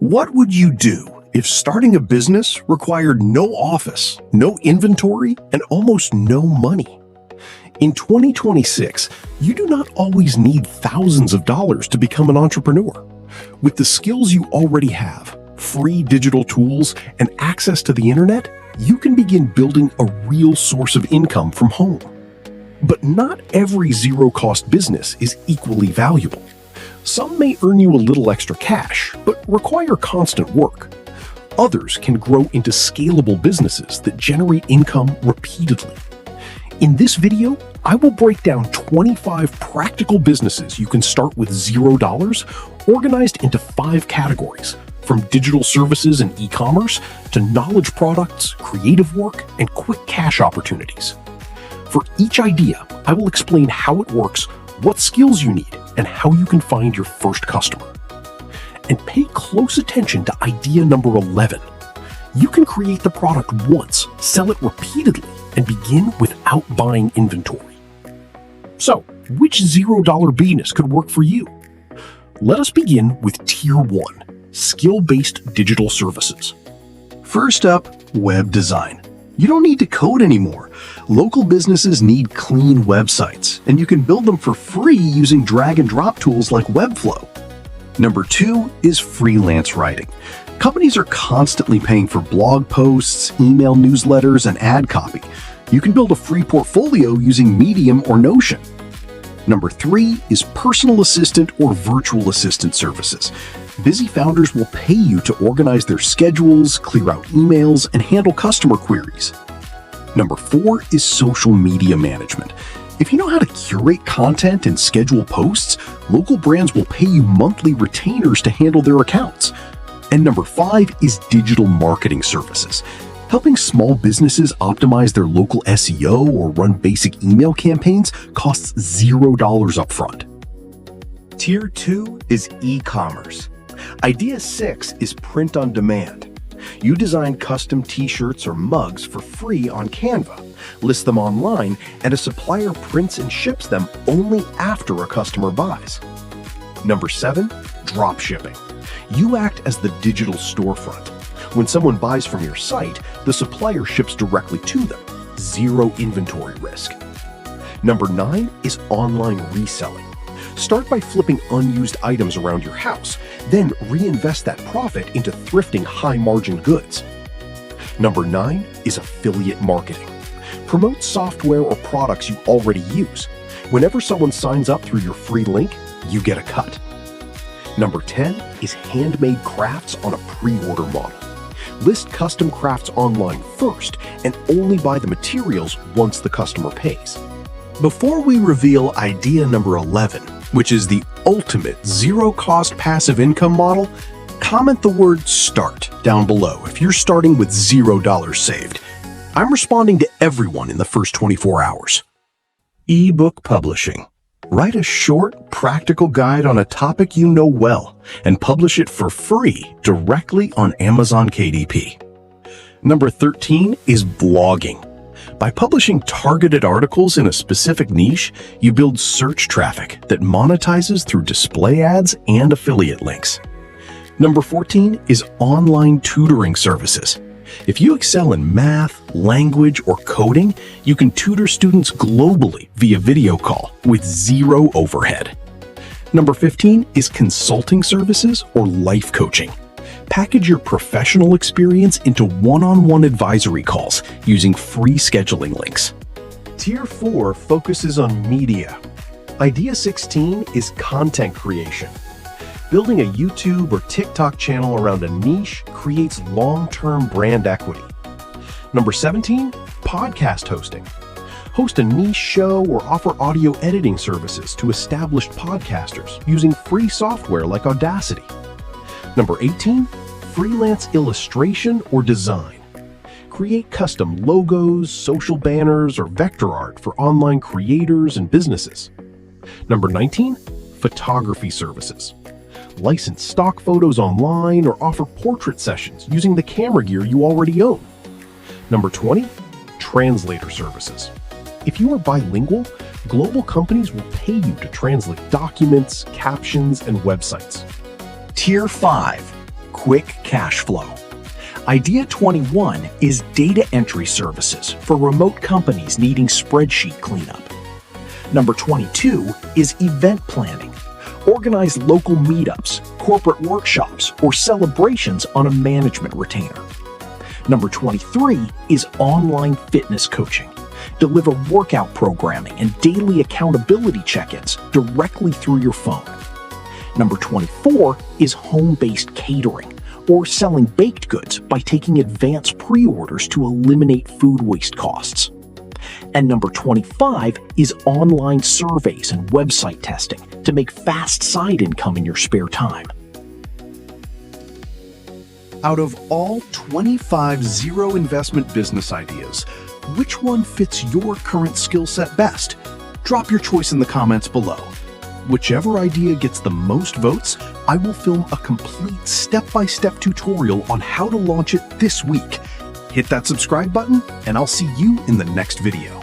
What would you do if starting a business required no office, no inventory, and almost no money? In 2026, you do not always need thousands of dollars to become an entrepreneur. With the skills you already have, free digital tools, and access to the internet, you can begin building a real source of income from home. But not every zero-cost business is equally valuable. Some may earn you a little extra cash, but require constant work. Others can grow into scalable businesses that generate income repeatedly. In this video, I will break down 25 practical businesses you can start with $0, organized into 5 categories, from digital services and e-commerce to knowledge products, creative work, and quick cash opportunities. For each idea, I will explain how it works, what skills you need, and how you can find your first customer. And pay close attention to idea number 11. You can create the product once, sell it repeatedly, and begin without buying inventory. So, which $0 business could work for you? Let us begin with Tier 1, skill-based digital services. First up, web design. You don't need to code anymore. Local businesses need clean websites, and you can build them for free using drag and drop tools like Webflow. Number 2 is freelance writing. Companies are constantly paying for blog posts, email newsletters, and ad copy. You can build a free portfolio using Medium or Notion. Number 3 is personal assistant or virtual assistant services. Busy founders will pay you to organize their schedules, clear out emails, and handle customer queries. Number 4 is social media management. If you know how to curate content and schedule posts, local brands will pay you monthly retainers to handle their accounts. And number 5 is digital marketing services. Helping small businesses optimize their local SEO or run basic email campaigns costs $0 upfront. Tier 2 is e-commerce. Idea 6 is print on demand. You design custom t-shirts or mugs for free on Canva, list them online, and a supplier prints and ships them only after a customer buys. Number 7, drop shipping. You act as the digital storefront. When someone buys from your site, the supplier ships directly to them. Zero inventory risk. Number 9 is online reselling. Start by flipping unused items around your house, then reinvest that profit into thrifting high-margin goods. Number 9 is affiliate marketing. Promote software or products you already use. Whenever someone signs up through your free link, you get a cut. Number 10 is handmade crafts on a pre-order model. List custom crafts online first and only buy the materials once the customer pays. Before we reveal idea number 11, which is the ultimate zero-cost passive income model, comment the word START down below if you're starting with $0 saved. I'm responding to everyone in the first 24 hours. Ebook publishing. Write a short, practical guide on a topic you know well and publish it for free directly on Amazon KDP. Number 13 is blogging. By publishing targeted articles in a specific niche, you build search traffic that monetizes through display ads and affiliate links. Number 14 is online tutoring services. If you excel in math, language, or coding, you can tutor students globally via video call with zero overhead. Number 15 is consulting services or life coaching. Package your professional experience into one-on-one advisory calls using free scheduling links. Tier 4 focuses on media. Idea 16 is content creation. Building a YouTube or TikTok channel around a niche creates long-term brand equity. Number 17, podcast hosting. Host a niche show or offer audio editing services to established podcasters using free software like Audacity. Number 18, freelance illustration or design. Create custom logos, social banners, or vector art for online creators and businesses. Number 19, photography services. License stock photos online or offer portrait sessions using the camera gear you already own. Number 20, translator services. If you are bilingual, global companies will pay you to translate documents, captions, and websites. Tier 5, quick cash flow. Idea 21 is data entry services for remote companies needing spreadsheet cleanup. Number 22 is event planning. Organize local meetups, corporate workshops, or celebrations on a management retainer. Number 23 is online fitness coaching. Deliver workout programming and daily accountability check-ins directly through your phone. Number 24 is home-based catering, or selling baked goods by taking advance pre-orders to eliminate food waste costs. And number 25 is online surveys and website testing to make fast side income in your spare time. Out of all 25 zero investment business ideas, which one fits your current skill set best? Drop your choice in the comments below. Whichever idea gets the most votes, I will film a complete step-by-step tutorial on how to launch it this week. Hit that subscribe button, and I'll see you in the next video.